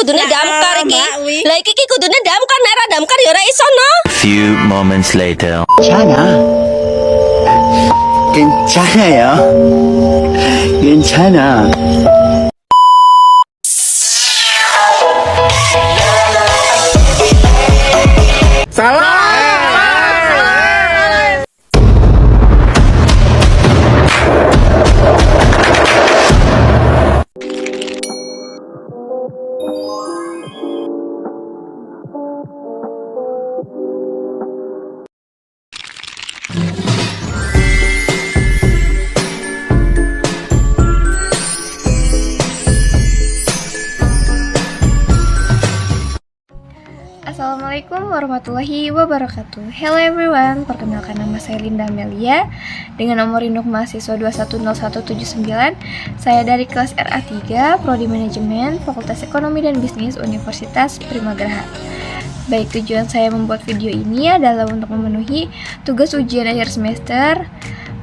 kudune damkar iki. Lah iki kudune damkar nek ora damkar ya ora iso no. Few moments later. 괜찮아요. 괜찮아. Assalamualaikum warahmatullahi wabarakatuh. Hello everyone, perkenalkan nama saya Linda Amelia dengan nomor induk mahasiswa 210179. Saya dari kelas RA3, Prodi Manajemen, Fakultas Ekonomi dan Bisnis Universitas Primagraha. Baik, tujuan saya membuat video ini adalah untuk memenuhi tugas ujian akhir semester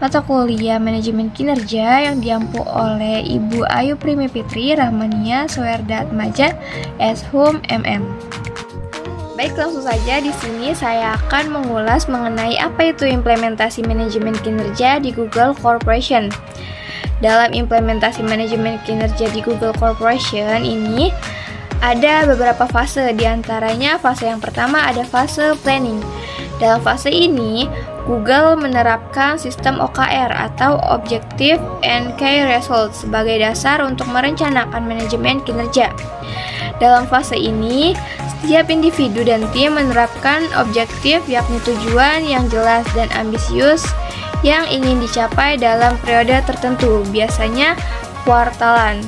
mata kuliah Manajemen Kinerja yang diampu oleh Ibu Ayu Primi Fitri Rahmania Soerda Atmaja, Shum MM. Baik, langsung saja di sini saya akan mengulas mengenai apa itu implementasi manajemen kinerja di Google Corporation. Dalam implementasi manajemen kinerja di Google Corporation ini ada beberapa fase, diantaranya fase yang pertama ada fase planning. Dalam fase ini, Google menerapkan sistem OKR atau Objective and Key Results sebagai dasar untuk merencanakan manajemen kinerja. Dalam fase ini, setiap individu dan tim menerapkan objektif, yakni tujuan yang jelas dan ambisius yang ingin dicapai dalam periode tertentu, biasanya kuartalan.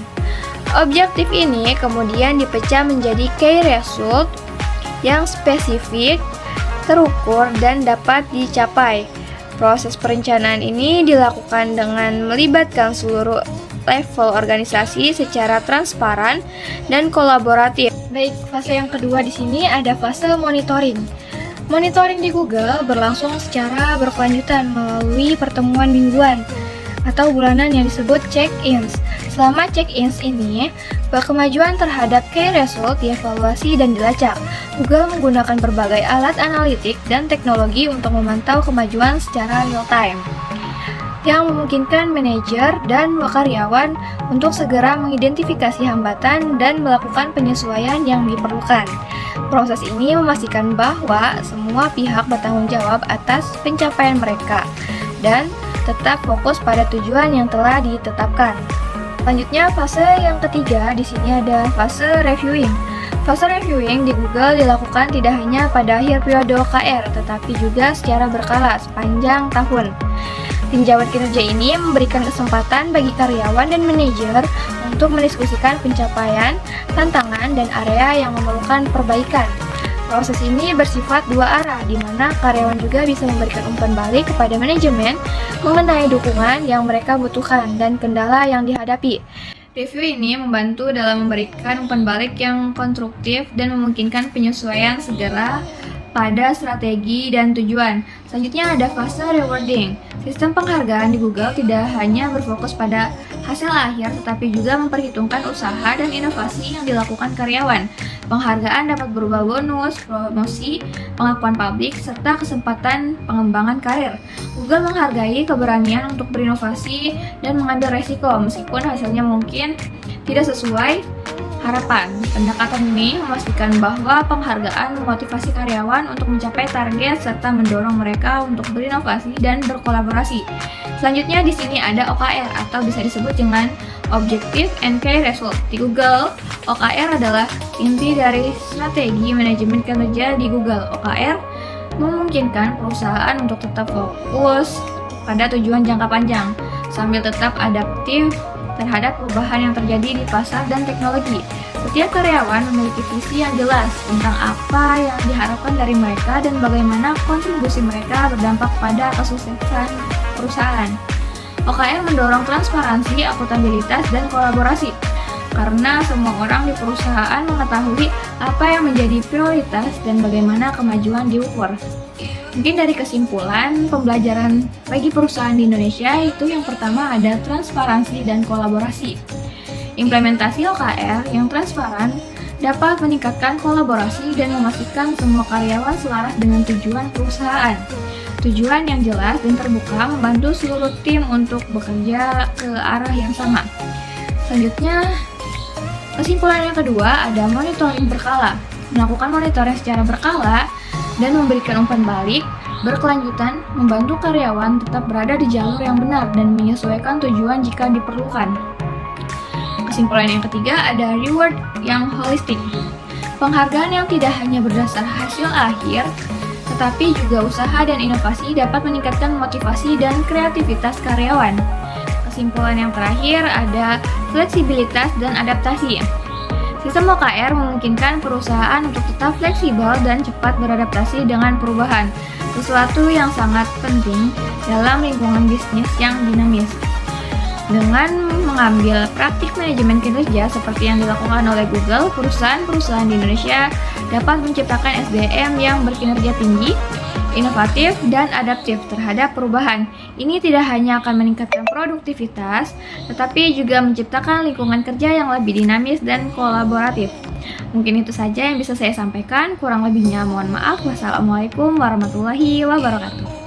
Objektif ini kemudian dipecah menjadi key result yang spesifik, terukur, dan dapat dicapai. Proses perencanaan ini dilakukan dengan melibatkan seluruh level organisasi secara transparan dan kolaboratif. Baik, fase yang kedua di sini ada fase monitoring. Monitoring di Google berlangsung secara berkelanjutan melalui pertemuan mingguan atau bulanan yang disebut check-ins. Selama check-ins ini, kemajuan terhadap key result dievaluasi dan dilacak. Google menggunakan berbagai alat analitik dan teknologi untuk memantau kemajuan secara real time, yang memungkinkan manajer dan karyawan untuk segera mengidentifikasi hambatan dan melakukan penyesuaian yang diperlukan. Proses ini memastikan bahwa semua pihak bertanggung jawab atas pencapaian mereka dan tetap fokus pada tujuan yang telah ditetapkan. Selanjutnya, fase yang ketiga di sini ada fase reviewing. Fase reviewing di Google dilakukan tidak hanya pada akhir periode OKR, tetapi juga secara berkala sepanjang tahun. Tinjauan kinerja ini memberikan kesempatan bagi karyawan dan manajer untuk mendiskusikan pencapaian, tantangan, dan area yang memerlukan perbaikan. Proses ini bersifat dua arah, di mana karyawan juga bisa memberikan umpan balik kepada manajemen mengenai dukungan yang mereka butuhkan dan kendala yang dihadapi. Review ini membantu dalam memberikan umpan balik yang konstruktif dan memungkinkan penyesuaian segera pada strategi dan tujuan. Selanjutnya ada fase rewarding. Sistem penghargaan di Google tidak hanya berfokus pada hasil akhir, tetapi juga memperhitungkan usaha dan inovasi yang dilakukan karyawan. Penghargaan dapat berupa bonus, promosi, pengakuan publik, serta kesempatan pengembangan karir. Google menghargai keberanian untuk berinovasi dan mengambil resiko, meskipun hasilnya mungkin tidak sesuai harapan. Pendekatan ini memastikan bahwa penghargaan memotivasi karyawan untuk mencapai target serta mendorong mereka untuk berinovasi dan berkolaborasi. Selanjutnya di sini ada OKR atau bisa disebut dengan Objective and Key Result. Di Google, OKR adalah inti dari strategi manajemen kinerja di Google. OKR memungkinkan perusahaan untuk tetap fokus pada tujuan jangka panjang sambil tetap adaptif terhadap perubahan yang terjadi di pasar dan teknologi. Setiap karyawan memiliki visi yang jelas tentang apa yang diharapkan dari mereka dan bagaimana kontribusi mereka berdampak pada kesuksesan perusahaan. OKR mendorong transparansi, akuntabilitas, dan kolaborasi, karena semua orang di perusahaan mengetahui apa yang menjadi prioritas dan bagaimana kemajuan diukur. Mungkin dari kesimpulan pembelajaran bagi perusahaan di Indonesia itu yang pertama ada transparansi dan kolaborasi. Implementasi OKR yang transparan dapat meningkatkan kolaborasi dan memastikan semua karyawan selaras dengan tujuan perusahaan. Tujuan yang jelas dan terbuka membantu seluruh tim untuk bekerja ke arah yang sama. Selanjutnya, kesimpulan yang kedua ada monitoring berkala. Melakukan monitoring secara berkala dan memberikan umpan balik berkelanjutan membantu karyawan tetap berada di jalur yang benar dan menyesuaikan tujuan jika diperlukan. Kesimpulan yang ketiga ada reward yang holistik. Penghargaan yang tidak hanya berdasar hasil akhir, tetapi juga usaha dan inovasi dapat meningkatkan motivasi dan kreativitas karyawan. Kesimpulan yang terakhir ada fleksibilitas dan adaptasi. Sistem OKR memungkinkan perusahaan untuk tetap fleksibel dan cepat beradaptasi dengan perubahan, sesuatu yang sangat penting dalam lingkungan bisnis yang dinamis. Dengan mengambil praktik manajemen kinerja seperti yang dilakukan oleh Google, perusahaan-perusahaan di Indonesia dapat menciptakan SDM yang berkinerja tinggi, inovatif, dan adaptif terhadap perubahan. Ini tidak hanya akan meningkatkan produktivitas, tetapi juga menciptakan lingkungan kerja yang lebih dinamis dan kolaboratif. Mungkin itu saja yang bisa saya sampaikan, kurang lebihnya mohon maaf. Wassalamualaikum warahmatullahi wabarakatuh.